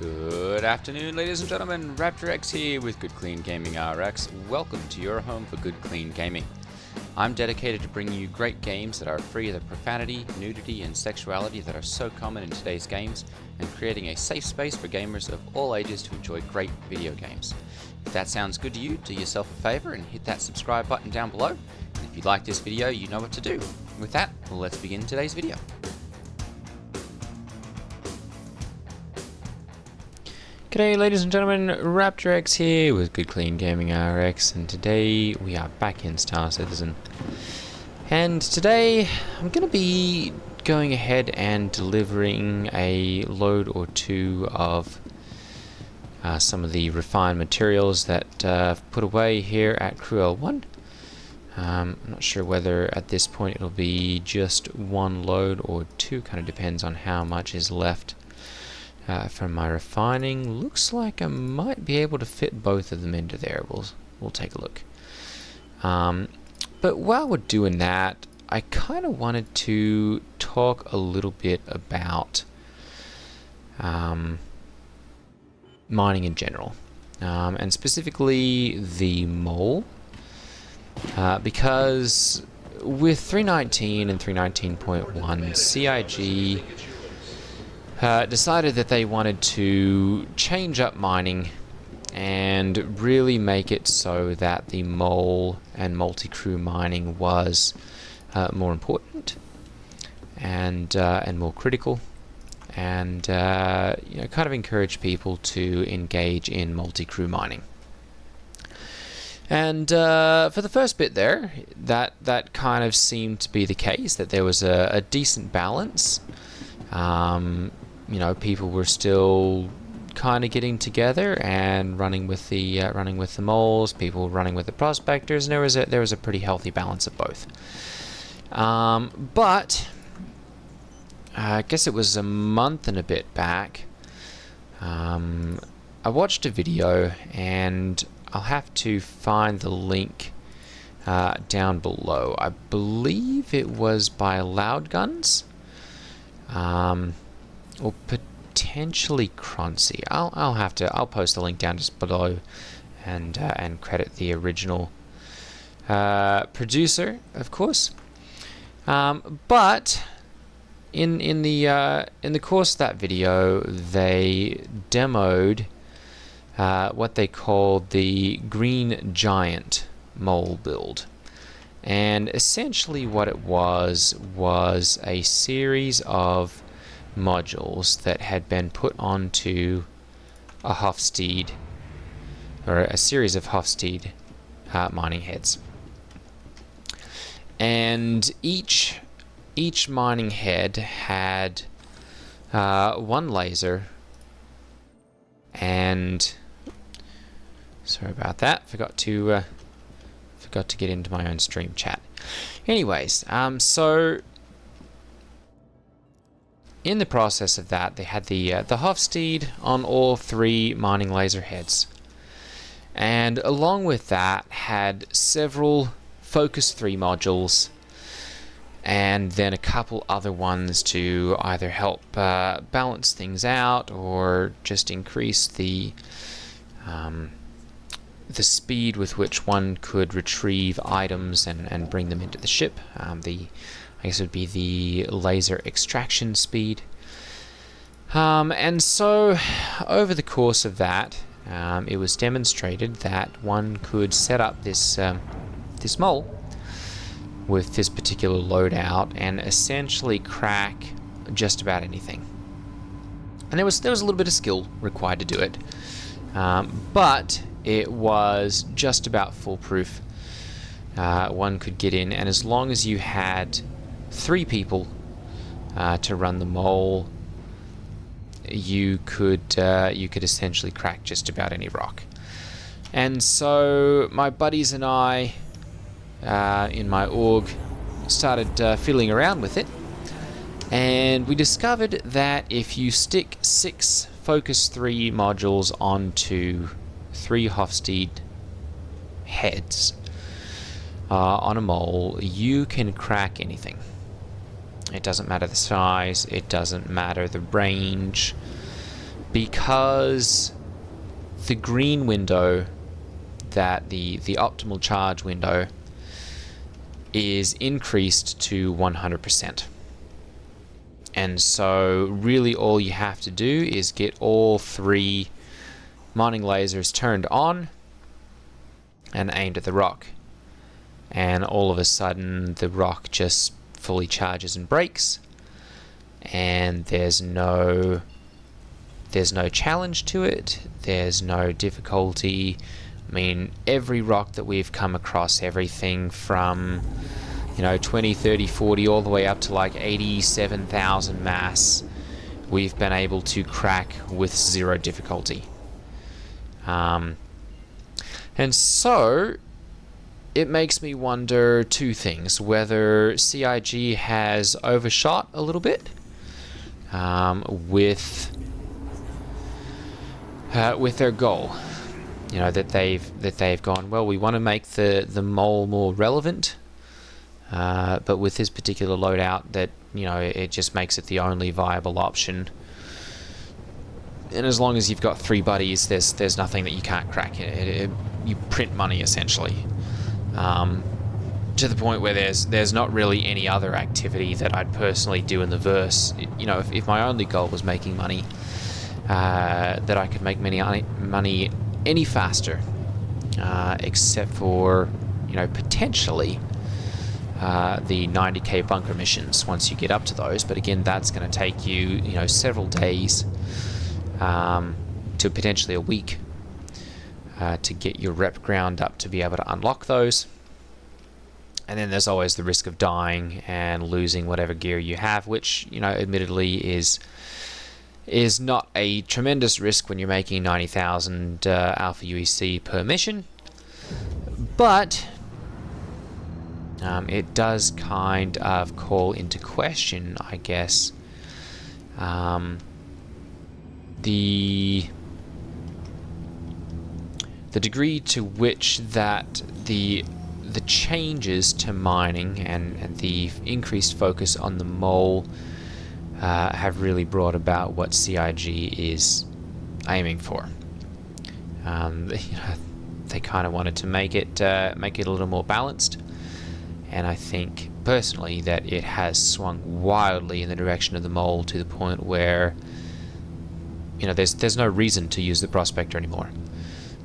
Good afternoon, ladies and gentlemen. Raptor X here with Good Clean Gaming RX. Welcome to your home for Good Clean Gaming. I'm dedicated to bringing you great games that are free of the profanity, nudity, and sexuality that are so common in today's games, and creating a safe space for gamers of all ages to enjoy great video games. If that sounds good to you, do yourself a favor and hit that subscribe button down below. And if you like this video, you know what to do. With that, let's begin today's video. G'day ladies and gentlemen, Raptor X here with Good Clean Gaming RX, and today we are back in Star Citizen. And today I'm going to be going ahead and delivering a load or two of some of the refined materials that I've put away here at Crew L1. I'm not sure whether at this point it'll be just one load or two, kind of depends on how much is left. From my refining. Looks like I might be able to fit both of them into there. We'll take a look. But while we're doing that, I kind of wanted to talk a little bit about mining in general, and specifically the mole, because with 319 and 319.1 CIG decided that they wanted to change up mining and really make it so that the mole and multi-crew mining was more important and more critical, and kind of encourage people to engage in multi-crew mining. And for the first bit there, that kind of seemed to be the case, that there was a decent balance. People were still kind of getting together and running with the moles. People running with the prospectors, and there was a pretty healthy balance of both. But I guess it was a month and a bit back. I watched a video, and I'll have to find the link down below. I believe it was by Loud Guns. Or potentially Croncy. I'll post the link down just below, and credit the original producer, of course. But in the course of that video, they demoed what they called the Green Giant mole build. And essentially what it was a series of modules that had been put onto a Hofstede, or a series of Hofstede mining heads. And each mining head had one laser, and sorry about that, forgot to get into my own stream chat. Anyways, so in the process of that, they had the Hofstede on all three mining laser heads, and along with that had several Focus 3 modules, and then a couple other ones to either help balance things out or just increase the speed with which one could retrieve items and bring them into the ship. I guess it would be the laser extraction speed. And so over the course of that, it was demonstrated that one could set up this mole with this particular loadout and essentially crack just about anything. And there was a little bit of skill required to do it, but it was just about foolproof. One could get in, and as long as you had 3 people to run the mole, you could essentially crack just about any rock. And so my buddies and I in my org started fiddling around with it, and we discovered that if you stick 6 Focus 3 modules onto 3 Hofstede heads on a mole, you can crack anything. It doesn't matter the size, it doesn't matter the range, because the green window, that the optimal charge window, is increased to 100%. And so really all you have to do is get all 3 mining lasers turned on and aimed at the rock. And all of a sudden the rock just fully charges and breaks, and there's no challenge to it, there's no difficulty. I mean, every rock that we've come across, everything from 20, 30, 40 all the way up to like 87,000 mass, we've been able to crack with 0 difficulty. And so it makes me wonder 2 things: whether CIG has overshot a little bit with their goal. That they've gone, well, we want to make the mole more relevant, but with this particular loadout, that it just makes it the only viable option. And as long as you've got 3 buddies, there's nothing that you can't crack. You print money essentially, to the point where there's not really any other activity that I'd personally do in the verse. If my only goal was making money, that I could make money any faster, except for potentially the 90k bunker missions once you get up to those. But again, that's going to take you several days to potentially a week to get your rep ground up to be able to unlock those. And then there's always the risk of dying and losing whatever gear you have, which admittedly is not a tremendous risk when you're making 90,000 Alpha UEC per mission, but it does kind of call into question, I guess, the degree to which that the changes to mining and the increased focus on the mole have really brought about what CIG is aiming for. They kind of wanted to make it a little more balanced, and I think personally that it has swung wildly in the direction of the mole, to the point where there's no reason to use the prospector anymore.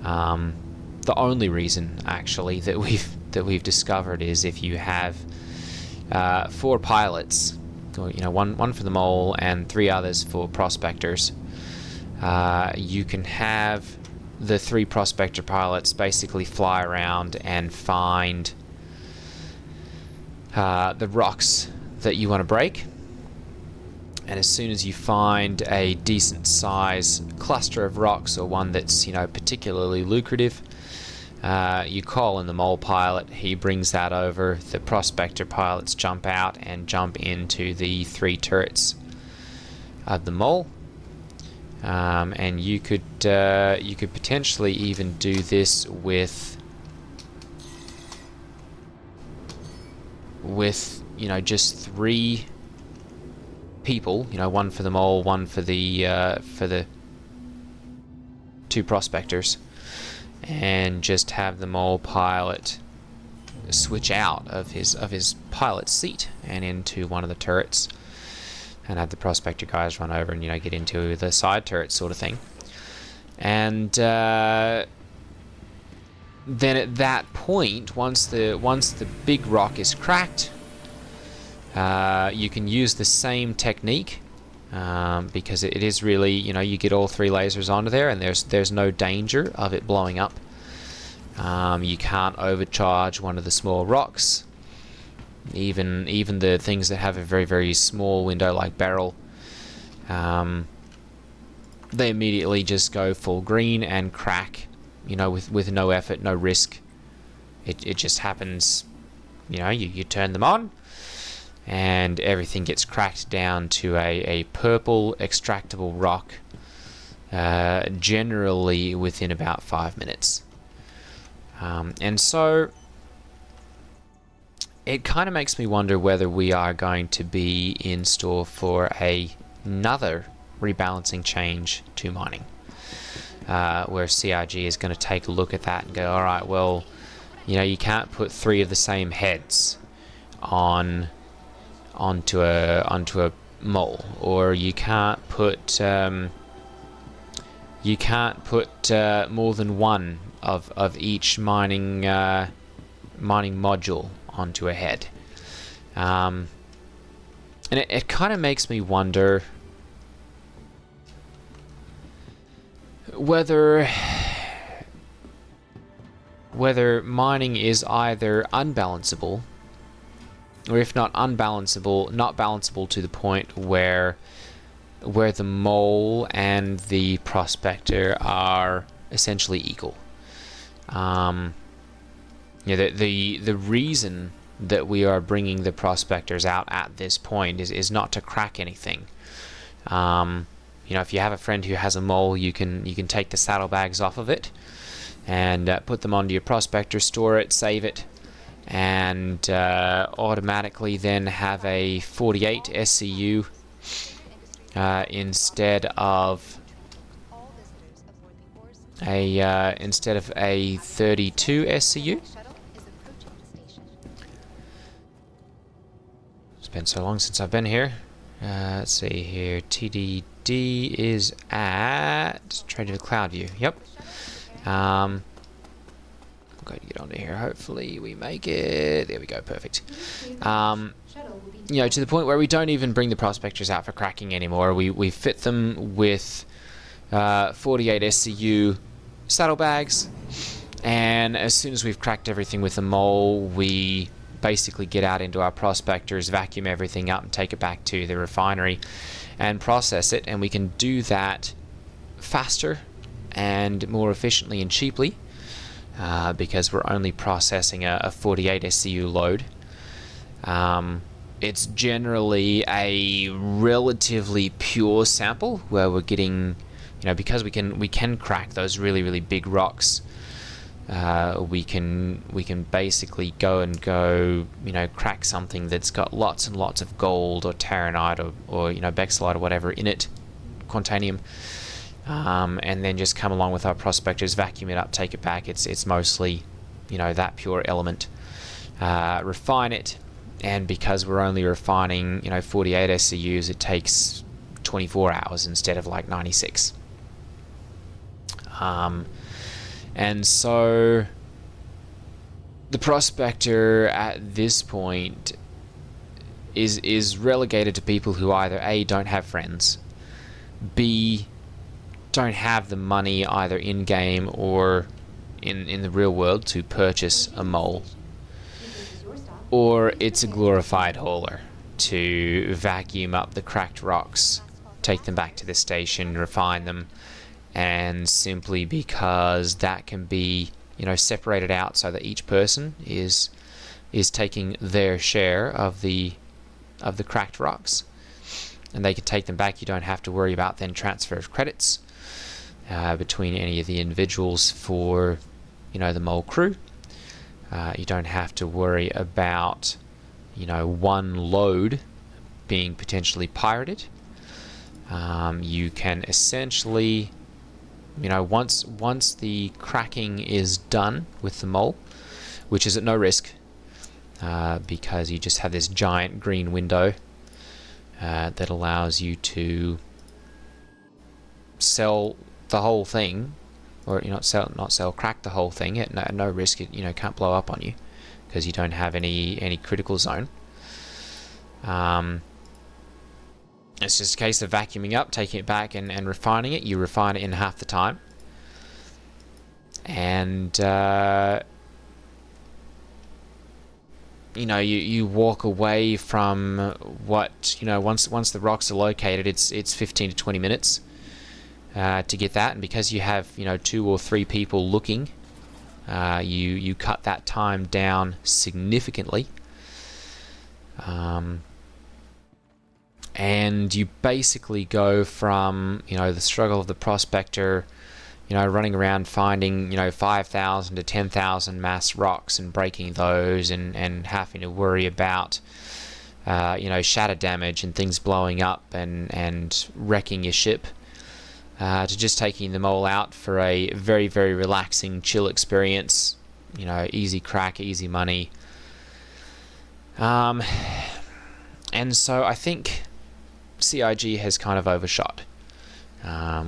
The only reason actually that we've discovered is if you have 4 pilots, one for the mole and 3 others for prospectors, you can have the 3 prospector pilots basically fly around and find the rocks that you want to break. And as soon as you find a decent size cluster of rocks, or one that's particularly lucrative, you call in the mole pilot, he brings that over, the prospector pilots jump out and jump into the 3 turrets of the mole. And you could potentially even do this with just 3 people, one for the mole, one for the 2 prospectors, and just have the mole pilot switch out of his pilot seat and into one of the turrets, and have the prospector guys run over and get into the side turret sort of thing. And then at that point, once the big rock is cracked, you can use the same technique, because it is really, you get all 3 lasers onto there, and there's no danger of it blowing up. You can't overcharge one of the small rocks. Even the things that have a very, very small window like barrel, they immediately just go full green and crack, with no effort, no risk. It just happens. You turn them on, and everything gets cracked down to a purple extractable rock, generally within about 5 minutes. And so it kind of makes me wonder whether we are going to be in store for another rebalancing change to mining, where CRG is going to take a look at that and go, all right, well, you can't put 3 of the same heads onto a mole, or you can't put more than one of each mining module onto a head. And it kind of makes me wonder whether mining is either unbalanceable, or if not unbalanceable, not balanceable to the point where the mole and the prospector are essentially equal. The reason that we are bringing the prospectors out at this point is not to crack anything. If you have a friend who has a mole, you can take the saddlebags off of it and put them onto your prospector, store it, save it, and automatically then have a 48 SCU instead of a 32 SCU. It's been so long since I've been here. Let's see here. TDD is at Trade to Cloud View. Yep. I'm going to get onto here. Hopefully we make it. There we go. Perfect. To the point where we don't even bring the prospectors out for cracking anymore. We fit them with 48 SCU saddlebags, and as soon as we've cracked everything with the mole, we basically get out into our prospectors, vacuum everything up, and take it back to the refinery and process it. And we can do that faster and more efficiently and cheaply because we're only processing a 48 SCU load. It's generally a relatively pure sample where we're getting, because we can crack those really big rocks. We can basically go crack something that's got lots and lots of gold or taranite or bexolite or whatever in it, quantanium, and then just come along with our prospectors, vacuum it up, take it back. It's mostly that pure element. Refine it, and because we're only refining 48 SCUs, it takes 24 hours instead of like 96. And so the prospector at this point is relegated to people who either A, don't have friends, B, don't have the money either in game or in the real world to purchase a mole, or it's a glorified hauler to vacuum up the cracked rocks, take them back to the station, refine them, and simply because that can be separated out so that each person is taking their share of the cracked rocks, and they can take them back. You don't have to worry about then transfer of credits between any of the individuals for the mole crew. You don't have to worry about one load being potentially pirated. You can essentially once the cracking is done with the mole, which is at no risk, because you just have this giant green window that allows you to sell the whole thing, or crack the whole thing at no risk. It can't blow up on you because you don't have any critical zone. It's just a case of vacuuming up, taking it back, and refining it. You refine it in half the time, and you walk away from what once the rocks are located, it's 15 to 20 minutes to get that, and because you have 2 or 3 people looking, you cut that time down significantly. And you basically go from the struggle of the prospector, running around finding 5,000 to 10,000 mass rocks and breaking those, and having to worry about shatter damage and things blowing up and wrecking your ship, to just taking them all out for a very, very relaxing, chill experience. Easy crack, easy money. And so I think CIG has kind of overshot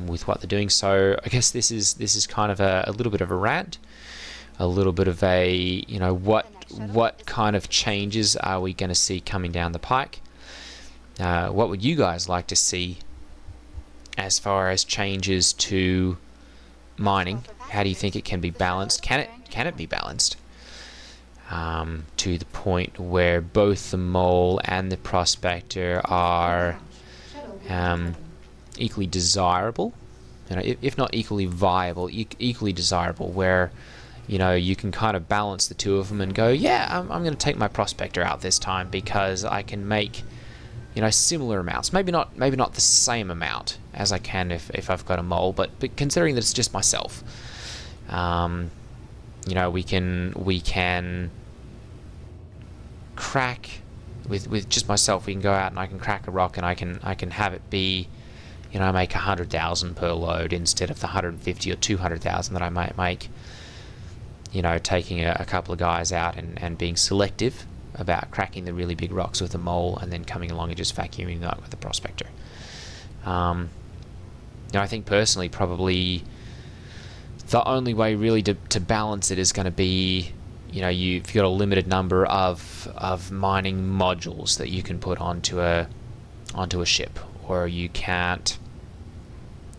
with what they're doing. So I guess this is kind of a little bit of a rant, a little bit of a what kind of changes are we going to see coming down the pike? What would you guys like to see as far as changes to mining? How do you think it can be balanced? Can it be balanced to the point where both the mole and the prospector are equally desirable? If not equally viable, equally desirable, where you can kind of balance the two of them and go, yeah, I'm going to take my prospector out this time because I can make similar amounts, maybe not the same amount as I can if I've got a mole, but considering that it's just myself, we can crack with just myself. We can go out and I can crack a rock and I can have it be, make 100,000 per load instead of the 150 or 200,000 that I might make, taking a couple of guys out and being selective about cracking the really big rocks with a mole and then coming along and just vacuuming that with a prospector. I think personally probably the only way really to balance it is going to be, you've got a limited number of mining modules that you can put onto a ship, or you can't.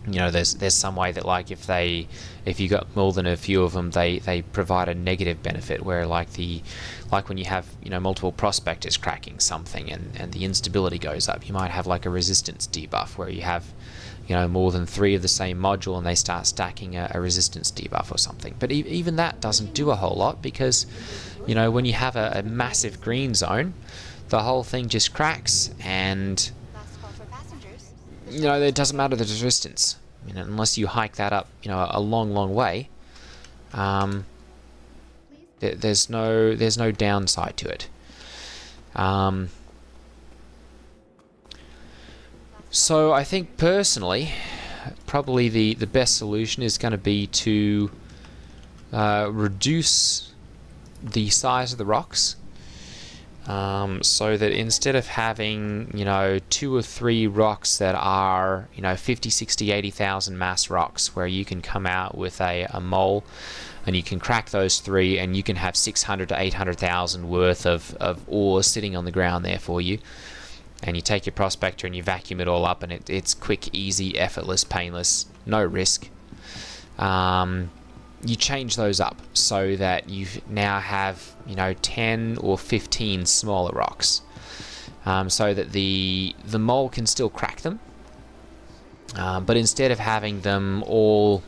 There's some way that, like, if you got more than a few of them, they provide a negative benefit, where like when you have multiple prospectors cracking something and the instability goes up, you might have like a resistance debuff where you have more than 3 of the same module and they start stacking a resistance debuff or something. But even that doesn't do a whole lot, because when you have a massive green zone, the whole thing just cracks, and it doesn't matter the resistance, unless you hike that up a long way. There's no downside to it. So I think personally, probably the best solution is going to be to reduce the size of the rocks, so that instead of having 2 or 3 rocks that are 50, 60, 80,000 mass rocks, where you can come out with a mole and you can crack those 3 and you can have 600 to 800,000 worth of ore sitting on the ground there for you, and you take your prospector and you vacuum it all up, and it's quick, easy, effortless, painless, no risk. You change those up so that you now have 10 or 15 smaller rocks, so that the mole can still crack them, but instead of having them all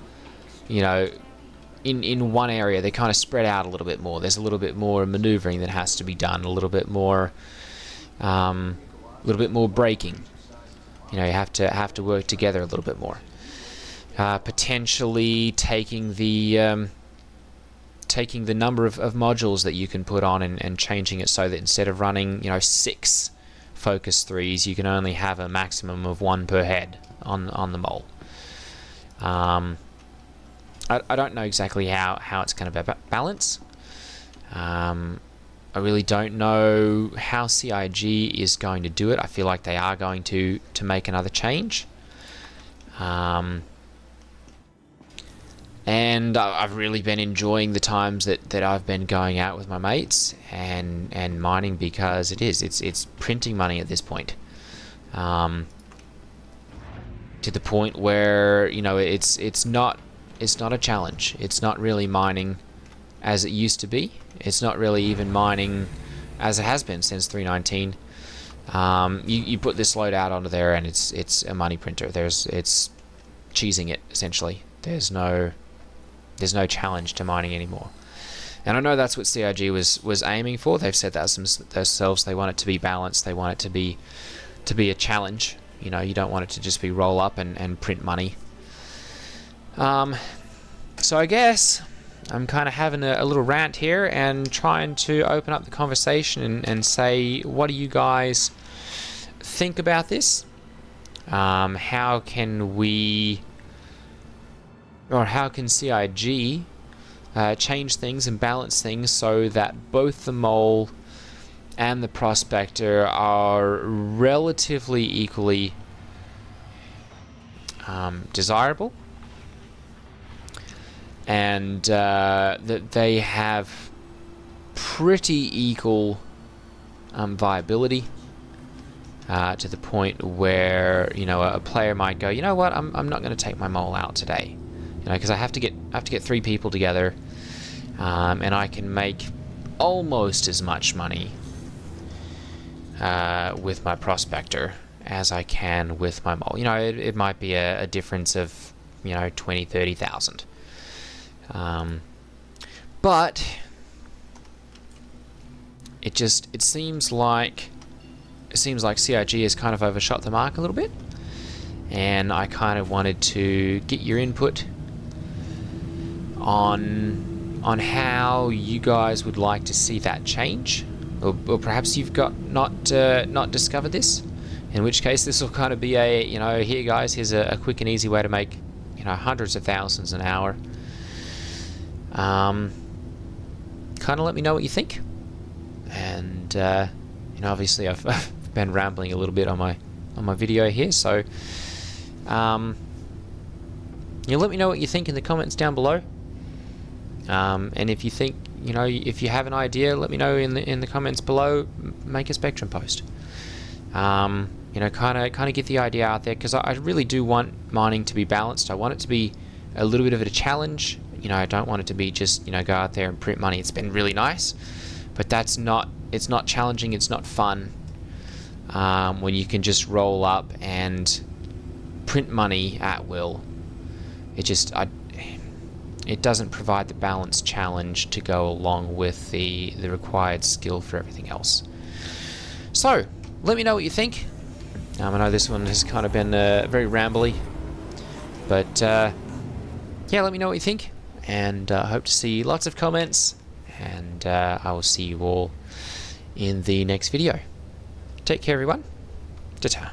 in one area, they kind of spread out a little bit more. There's a little bit more maneuvering that has to be done, a little bit more braking. You have to work together a little bit more. Potentially taking the number of modules that you can put on and changing it so that instead of running 6 focus 3s, you can only have a maximum of 1 per head on the mole. I don't know exactly how it's going to balance. I really don't know how CIG is going to do it. I feel like they are going to make another change. And I've really been enjoying the times that I've been going out with my mates and mining, because it's printing money at this point. To the point where it's not a challenge. It's not really mining as it used to be. It's not really even mining as it has been since 3.19. You put this load out onto there and it's a money printer. It's cheesing it, essentially. There's no challenge to mining anymore. And I know that's what CIG was aiming for. They've said that themselves. They want it to be balanced. They want it to be a challenge. You don't want it to just be roll up and print money. So I guess I'm kind of having a little rant here and trying to open up the conversation and say, what do you guys think about this? How can we, or how can CIG change things and balance things so that both the mole and the prospector are relatively equally desirable, and that they have pretty equal viability, to the point where, you know, a player might go, you know what, I'm not going to take my mole out today, you know, because I have to get 3 people together, and I can make almost as much money with my prospector as I can with my mole. You know, it might be a difference of, you know, 20,000-30,000. But it seems like CIG has kind of overshot the mark a little bit, and I kind of wanted to get your input on how you guys would like to see that change, or perhaps you've not discovered this, in which case this will kind of be a, you know, here guys, here's a quick and easy way to make, you know, hundreds of thousands an hour. Kind of let me know what you think, and you know, obviously I've been rambling a little bit on my video here, so you let me know what you think in the comments down below, and if you think, you know, if you have an idea, let me know in the comments below. Make a Spectrum post. You know, kind of get the idea out there, because I really do want mining to be balanced. I want it to be a little bit of a challenge. You know, I don't want it to be just, you know, go out there and print money. It's been really nice, but it's not challenging, it's not fun, when you can just roll up and print money at will. It doesn't provide the balance challenge to go along with the required skill for everything else. So let me know what you think. I know this one has kind of been very rambly, but yeah, let me know what you think, and I hope to see lots of comments, and I will see you all in the next video. Take care, everyone. Ta-ta.